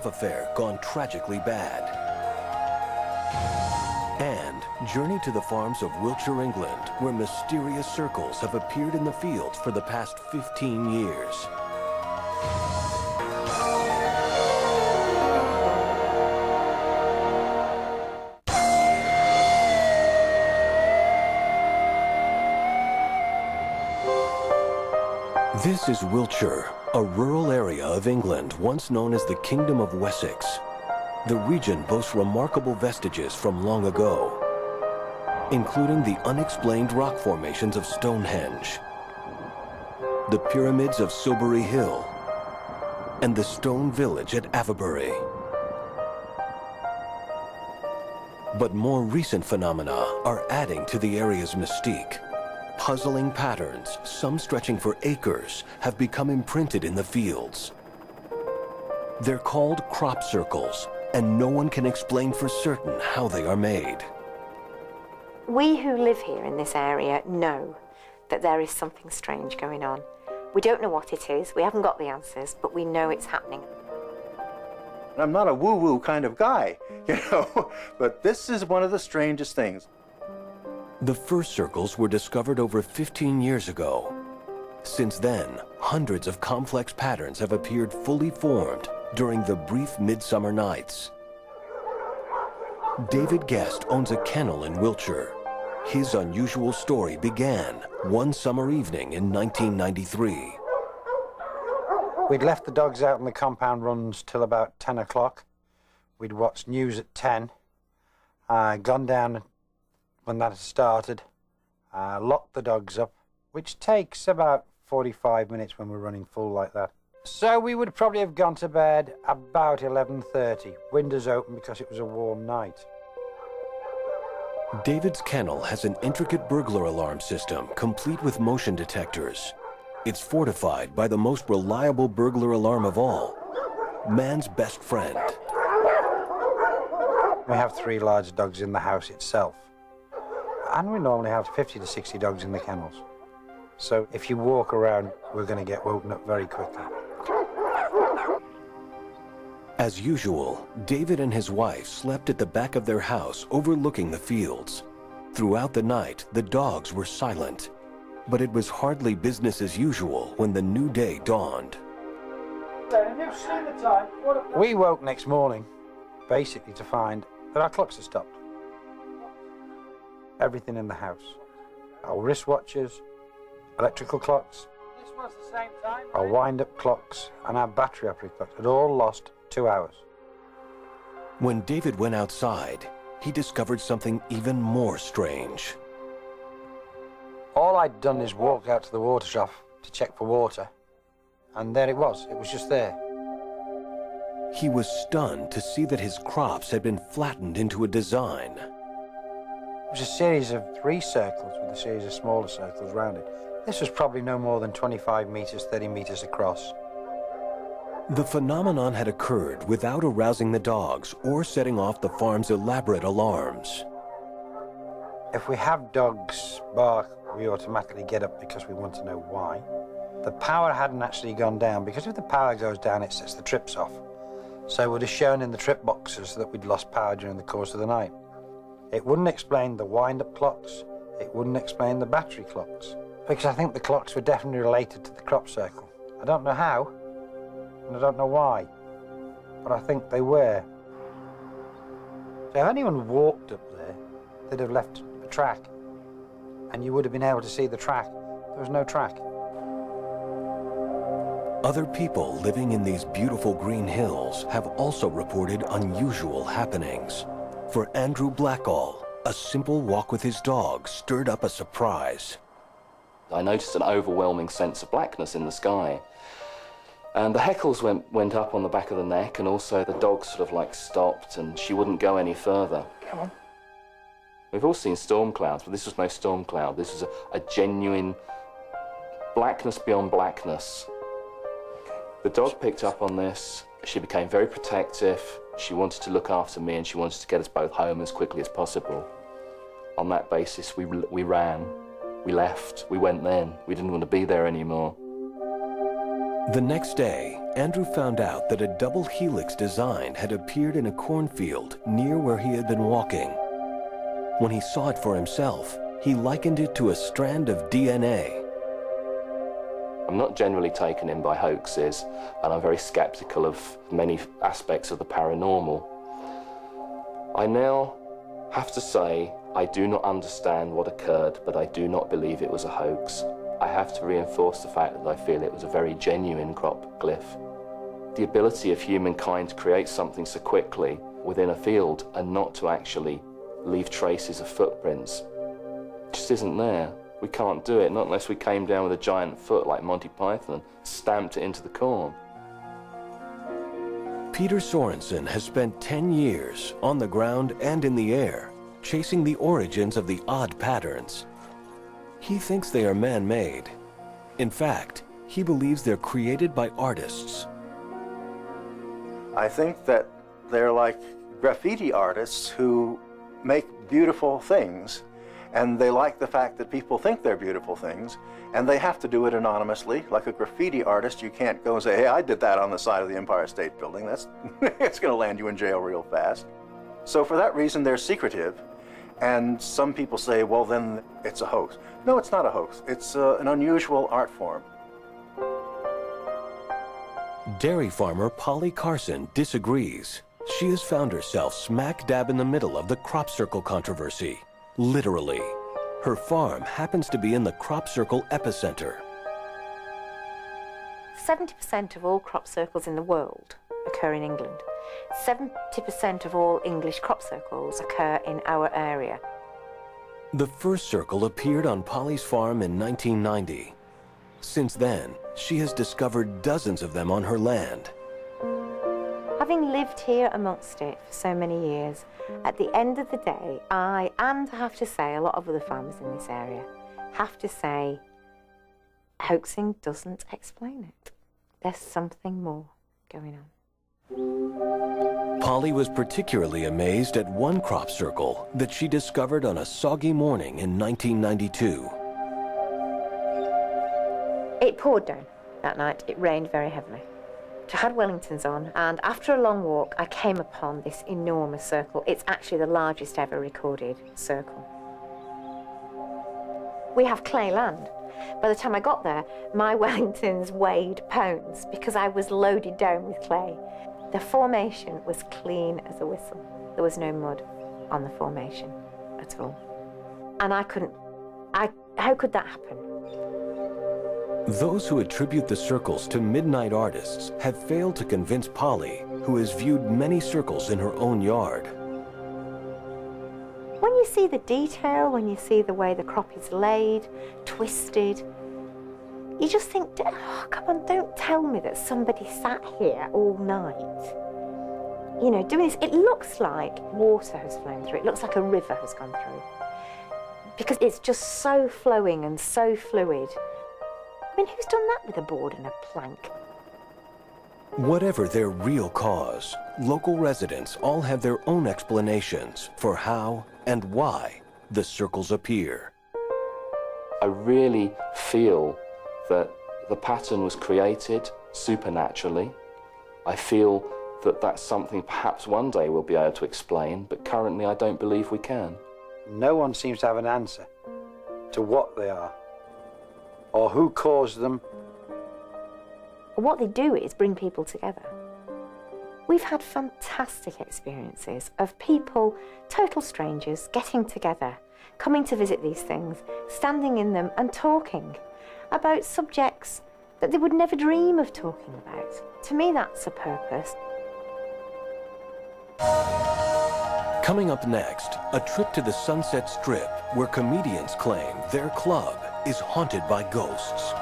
affair gone tragically bad. And journey to the farms of Wiltshire, England, where mysterious circles have appeared in the fields for the past 15 years. This is Wiltshire, a rural area of England once known as the Kingdom of Wessex. The region boasts remarkable vestiges from long ago, including the unexplained rock formations of Stonehenge, the pyramids of Silbury Hill, and the stone village at Avebury. But more recent phenomena are adding to the area's mystique. Puzzling patterns, some stretching for acres, have become imprinted in the fields. They're called crop circles, and no one can explain for certain how they are made. We who live here in this area know that there is something strange going on. We don't know what it is, we haven't got the answers, but we know it's happening. I'm not a woo-woo kind of guy, you know, but this is one of the strangest things. The first circles were discovered over 15 years ago. Since then, hundreds of complex patterns have appeared fully formed during the brief midsummer nights. David Guest owns a kennel in Wiltshire. His unusual story began one summer evening in 1993. We'd left the dogs out on the compound runs till about 10 o'clock. We'd watched news at 10, gone down when that had started, locked the dogs up, which takes about 45 minutes when we're running full like that. So we would probably have gone to bed about 11:30, windows open because it was a warm night. David's kennel has an intricate burglar alarm system complete with motion detectors. It's fortified by the most reliable burglar alarm of all, man's best friend. We have 3 large dogs in the house itself. And we normally have 50 to 60 dogs in the kennels. So if you walk around, we're going to get woken up very quickly. As usual, David and his wife slept at the back of their house overlooking the fields. Throughout the night, the dogs were silent. But it was hardly business as usual when the new day dawned. We woke next morning, basically to find that our clocks had stopped. Everything in the house. Our wristwatches, electrical clocks, our wind-up clocks, and our battery-operated clocks had all lost 2 hours. When David went outside, he discovered something even more strange. All I'd done is walk out to the water trough to check for water, and there it was just there. He was stunned to see that his crops had been flattened into a design. It was a series of 3 circles with a series of smaller circles around it. This was probably no more than 25 meters, 30 meters across. The phenomenon had occurred without arousing the dogs or setting off the farm's elaborate alarms. If we have dogs bark, we automatically get up because we want to know why. The power hadn't actually gone down, because if the power goes down, it sets the trips off. So it would have shown in the trip boxes that we'd lost power during the course of the night. It wouldn't explain the wind-up clocks, it wouldn't explain the battery clocks, because I think the clocks were definitely related to the crop circle. I don't know how, and I don't know why, but I think they were. So if anyone walked up there, they'd have left a track, and you would have been able to see the track. There was no track. Other people living in these beautiful green hills have also reported unusual happenings. For Andrew Blackall, a simple walk with his dog stirred up a surprise. I noticed an overwhelming sense of blackness in the sky. And the heckles went up on the back of the neck, and also the dog sort of like stopped and she wouldn't go any further. Come on. We've all seen storm clouds, but this was no storm cloud. This was a genuine blackness beyond blackness. The dog picked up on this. She became very protective. She wanted to look after me, and she wanted to get us both home as quickly as possible. On that basis, we ran, we left, we went then. We didn't want to be there anymore. The next day, Andrew found out that a double helix design had appeared in a cornfield near where he had been walking. When he saw it for himself, he likened it to a strand of DNA. I'm not generally taken in by hoaxes, and I'm very skeptical of many aspects of the paranormal. I now have to say I do not understand what occurred, but I do not believe it was a hoax. I have to reinforce the fact that I feel it was a very genuine crop glyph. The ability of humankind to create something so quickly within a field and not to actually leave traces of footprints just isn't there. We can't do it, not unless we came down with a giant foot like Monty Python and stamped it into the corn. Peter Sorensen has spent 10 years on the ground and in the air, chasing the origins of the odd patterns. He thinks they are man-made. In fact, he believes they're created by artists. I think that they're like graffiti artists who make beautiful things, and they like the fact that people think they're beautiful things, and they have to do it anonymously. Like a graffiti artist, you can't go and say, hey, I did that on the side of the Empire State Building. That's it's going to land you in jail real fast. So for that reason, they're secretive, and some people say, well, then it's a hoax. No, it's not a hoax. It's an unusual art form. Dairy farmer Polly Carson disagrees. She has found herself smack dab in the middle of the crop circle controversy. Literally. Her farm happens to be in the crop circle epicenter. 70% of all crop circles in the world occur in England. 70% of all English crop circles occur in our area. The first circle appeared on Polly's farm in 1990. Since then, she has discovered dozens of them on her land. Having lived here amongst it for so many years, at the end of the day, I have to say, a lot of other farmers in this area, have to say, hoaxing doesn't explain it. There's something more going on. Polly was particularly amazed at one crop circle that she discovered on a soggy morning in 1992. It poured down that night. It rained very heavily. I had Wellingtons on, and after a long walk, I came upon this enormous circle. It's actually the largest ever recorded circle. We have clay land. By the time I got there, my Wellingtons weighed pounds because I was loaded down with clay. The formation was clean as a whistle. There was no mud on the formation at all. And how could that happen? Those who attribute the circles to midnight artists have failed to convince Polly, who has viewed many circles in her own yard. When you see the detail, when you see the way the crop is laid, twisted, you just think, oh, come on, don't tell me that somebody sat here all night, you know, doing this. It looks like water has flown through. It looks like a river has gone through. Because it's just so flowing and so fluid. I mean, who's done that with a board and a plank? Whatever their real cause, local residents all have their own explanations for how and why the circles appear. I really feel that the pattern was created supernaturally. I feel that that's something perhaps one day we'll be able to explain, but currently I don't believe we can. No one seems to have an answer to what they are, or who caused them. What they do is bring people together. We've had fantastic experiences of people, total strangers, getting together, coming to visit these things, standing in them and talking about subjects that they would never dream of talking about. To me, that's a purpose. Coming up next, a trip to the Sunset Strip where comedians claim their club is haunted by ghosts.